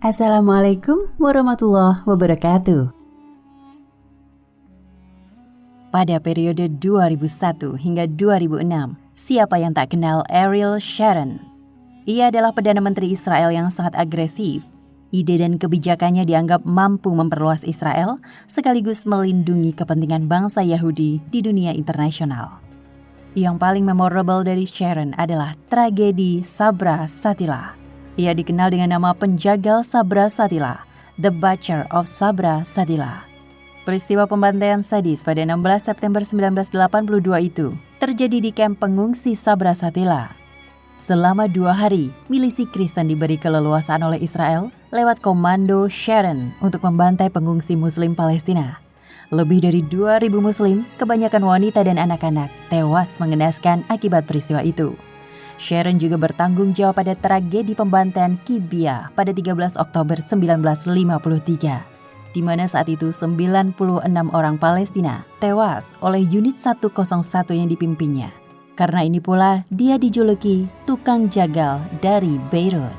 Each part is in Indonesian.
Assalamualaikum warahmatullahi wabarakatuh. Pada periode 2001 hingga 2006, siapa yang tak kenal Ariel Sharon? Ia adalah Perdana Menteri Israel yang sangat agresif. Ide dan kebijakannya dianggap mampu memperluas Israel, sekaligus melindungi kepentingan bangsa Yahudi di dunia internasional. Yang paling memorable dari Sharon adalah tragedi Sabra Shatila. Ia dikenal dengan nama penjagal Sabra Shatila, The Butcher of Sabra Shatila. Peristiwa pembantaian sadis pada 16 September 1982 itu terjadi di kamp pengungsi Sabra Shatila. Selama 2 hari, milisi Kristen diberi keleluasaan oleh Israel lewat komando Sharon untuk membantai pengungsi Muslim Palestina. Lebih dari 2.000 Muslim, kebanyakan wanita dan anak-anak, tewas mengenaskan akibat peristiwa itu. Sharon juga bertanggung jawab pada tragedi pembantaian Kibia pada 13 Oktober 1953, di mana saat itu 96 orang Palestina tewas oleh unit 101 yang dipimpinnya. Karena ini pula dia dijuluki tukang jagal dari Beirut.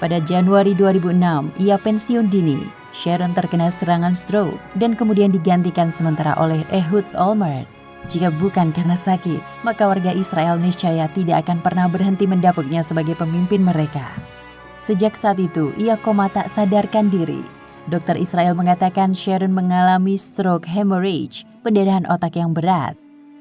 Pada Januari 2006, ia pensiun dini. Sharon terkena serangan stroke dan kemudian digantikan sementara oleh Ehud Olmert. Jika bukan karena sakit, maka warga Israel niscaya tidak akan pernah berhenti mendapuknya sebagai pemimpin mereka. Sejak saat itu, ia koma tak sadarkan diri. Dokter Israel mengatakan Sharon mengalami stroke hemorrhage, pendarahan otak yang berat.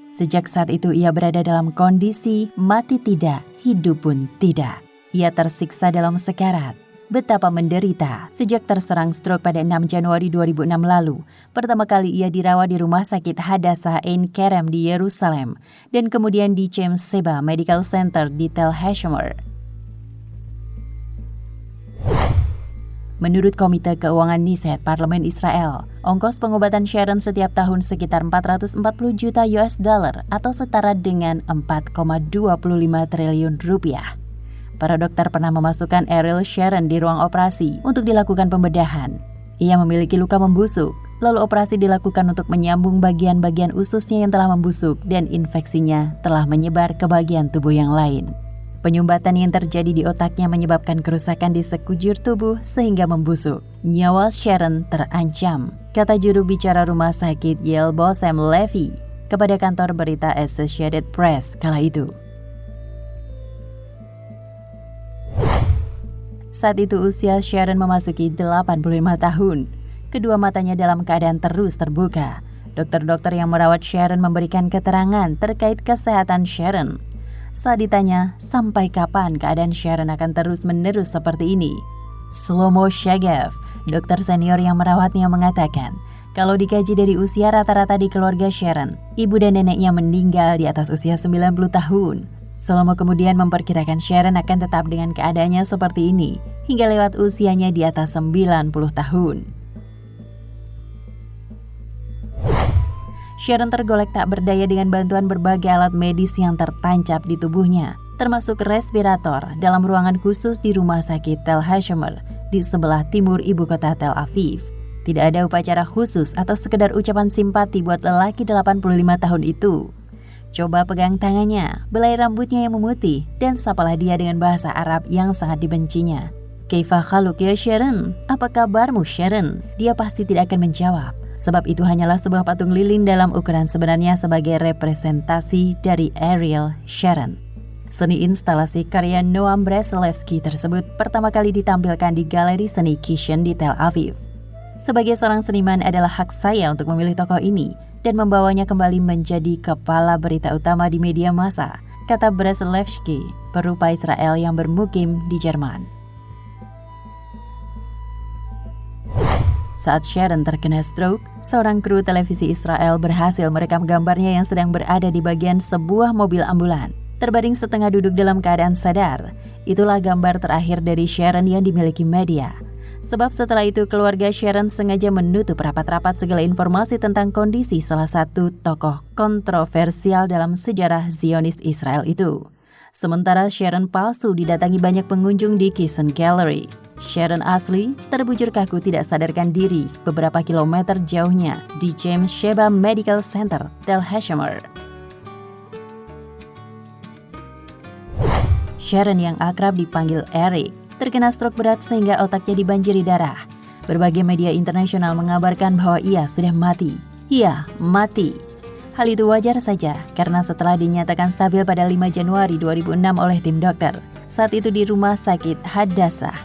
Sejak saat itu ia berada dalam kondisi mati tidak, hidup pun tidak. Ia tersiksa dalam sekarat. Betapa menderita sejak terserang stroke pada 6 Januari 2006 lalu. Pertama kali ia dirawat di Rumah Sakit Hadassah Ein Kerem di Yerusalem dan kemudian di Chaim Sheba Medical Center di Tel Hashomer. Menurut Komite Keuangan Knesset Parlemen Israel, ongkos pengobatan Sharon setiap tahun sekitar 440 juta US dollar atau setara dengan 4,25 triliun rupiah. Para dokter pernah memasukkan Ariel Sharon di ruang operasi untuk dilakukan pembedahan. Ia memiliki luka membusuk, lalu operasi dilakukan untuk menyambung bagian-bagian ususnya yang telah membusuk dan infeksinya telah menyebar ke bagian tubuh yang lain. Penyumbatan yang terjadi di otaknya menyebabkan kerusakan di sekujur tubuh sehingga membusuk. Nyawa Sharon terancam, kata juru bicara rumah sakit Yael Bosem Levy kepada kantor berita Associated Press kala itu. Saat itu usia Sharon memasuki 85 tahun. Kedua matanya dalam keadaan terus terbuka. Dokter-dokter yang merawat Sharon memberikan keterangan terkait kesehatan Sharon. Saat ditanya, sampai kapan keadaan Sharon akan terus-menerus seperti ini? Shlomo Shagav, dokter senior yang merawatnya mengatakan, kalau dikaji dari usia rata-rata di keluarga Sharon, ibu dan neneknya meninggal di atas usia 90 tahun. Shlomo kemudian memperkirakan Sharon akan tetap dengan keadaannya seperti ini hingga lewat usianya di atas 90 tahun. Sharon tergolek tak berdaya dengan bantuan berbagai alat medis yang tertancap di tubuhnya, termasuk respirator dalam ruangan khusus di Rumah Sakit Tel Hashomer di sebelah timur ibu kota Tel Aviv. Tidak ada upacara khusus atau sekedar ucapan simpati buat lelaki 85 tahun itu. Coba pegang tangannya, belai rambutnya yang memutih, dan sapalah dia dengan bahasa Arab yang sangat dibencinya. Kaifa khaluk ya Sharon? Apa kabarmu Sharon? Dia pasti tidak akan menjawab, sebab itu hanyalah sebuah patung lilin dalam ukuran sebenarnya sebagai representasi dari Ariel Sharon. Seni instalasi karya Noam Breselewski tersebut pertama kali ditampilkan di Galeri Seni Kishon di Tel Aviv. Sebagai seorang seniman adalah hak saya untuk memilih tokoh ini dan membawanya kembali menjadi kepala berita utama di media massa, kata Breselewski, perupa Israel yang bermukim di Jerman. Saat Sharon terkena stroke, seorang kru televisi Israel berhasil merekam gambarnya yang sedang berada di bagian sebuah mobil ambulan, terbaring setengah duduk dalam keadaan sadar. Itulah gambar terakhir dari Sharon yang dimiliki media. Sebab setelah itu keluarga Sharon sengaja menutup rapat-rapat segala informasi tentang kondisi salah satu tokoh kontroversial dalam sejarah Zionis Israel itu. Sementara Sharon palsu didatangi banyak pengunjung di Kishon Gallery. Sharon asli terbujur kaku tidak sadarkan diri beberapa kilometer jauhnya di Chaim Sheba Medical Center, Tel Hashomer. Sharon yang akrab dipanggil Eric terkena stroke berat sehingga otaknya dibanjiri darah. Berbagai media internasional mengabarkan bahwa ia sudah mati. Ia mati. Hal itu wajar saja karena setelah dinyatakan stabil pada 5 Januari 2006 oleh tim dokter, saat itu di rumah sakit Hadassah.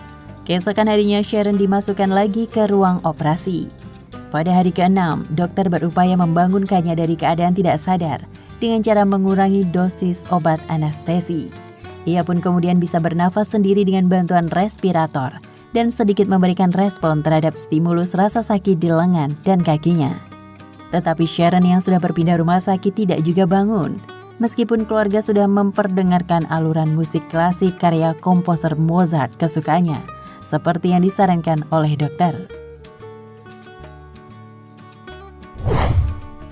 Keesokan harinya Sharon dimasukkan lagi ke ruang operasi. Pada hari ke-6, dokter berupaya membangunkannya dari keadaan tidak sadar dengan cara mengurangi dosis obat anestesi. Ia pun kemudian bisa bernafas sendiri dengan bantuan respirator dan sedikit memberikan respon terhadap stimulus rasa sakit di lengan dan kakinya. Tetapi Sharon yang sudah berpindah rumah sakit tidak juga bangun. Meskipun keluarga sudah memperdengarkan aluran musik klasik karya komposer Mozart kesukaannya, seperti yang disarankan oleh dokter.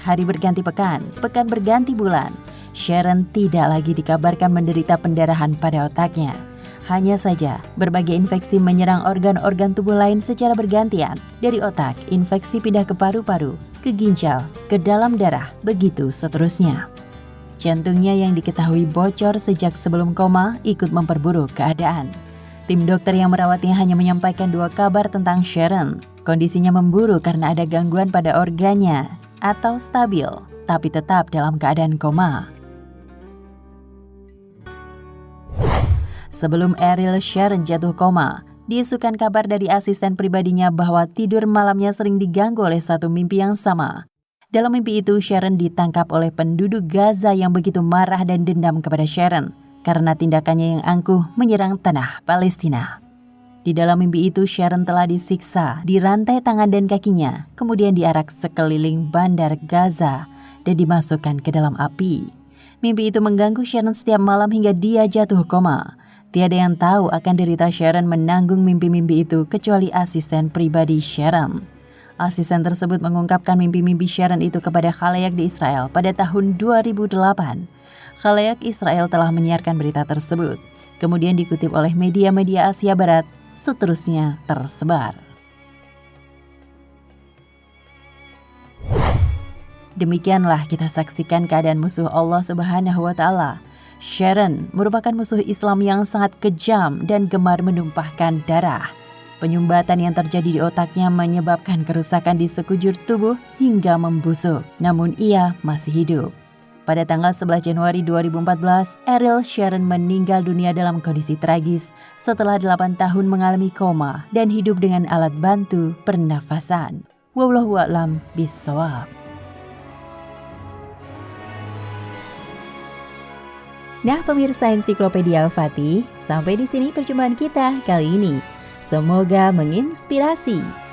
Hari berganti pekan berganti bulan. Sharon tidak lagi dikabarkan menderita pendarahan pada otaknya. Hanya saja, berbagai infeksi menyerang organ-organ tubuh lain secara bergantian. Dari otak, infeksi pindah ke paru-paru, ke ginjal, ke dalam darah, begitu seterusnya. Jantungnya yang diketahui bocor sejak sebelum koma ikut memperburuk keadaan. Tim dokter yang merawatnya hanya menyampaikan 2 kabar tentang Sharon. Kondisinya memburuk karena ada gangguan pada organnya, atau stabil, tapi tetap dalam keadaan koma. Sebelum Ariel Sharon jatuh koma, diisukan kabar dari asisten pribadinya bahwa tidur malamnya sering diganggu oleh satu mimpi yang sama. Dalam mimpi itu, Sharon ditangkap oleh penduduk Gaza yang begitu marah dan dendam kepada Sharon karena tindakannya yang angkuh menyerang tanah Palestina. Di dalam mimpi itu, Sharon telah disiksa, dirantai tangan dan kakinya, kemudian diarak sekeliling bandar Gaza dan dimasukkan ke dalam api. Mimpi itu mengganggu Sharon setiap malam hingga dia jatuh koma. Tiada yang tahu akan derita Sharon menanggung mimpi-mimpi itu kecuali asisten pribadi Sharon. Asisten tersebut mengungkapkan mimpi-mimpi Sharon itu kepada khalayak di Israel pada tahun 2008. Khalayak Israel telah menyiarkan berita tersebut. Kemudian dikutip oleh media-media Asia Barat, seterusnya tersebar. Demikianlah kita saksikan keadaan musuh Allah Subhanahu wa Ta'ala. Sharon merupakan musuh Islam yang sangat kejam dan gemar menumpahkan darah. Penyumbatan yang terjadi di otaknya menyebabkan kerusakan di sekujur tubuh hingga membusuk, namun ia masih hidup. Pada tanggal 11 Januari 2014, Ariel Sharon meninggal dunia dalam kondisi tragis setelah 8 tahun mengalami koma dan hidup dengan alat bantu pernafasan. Wallahu a'lam bishawab. Nah, pemirsa Ensiklopedia Al-Fatih, sampai di sini perjumpaan kita kali ini. Semoga menginspirasi.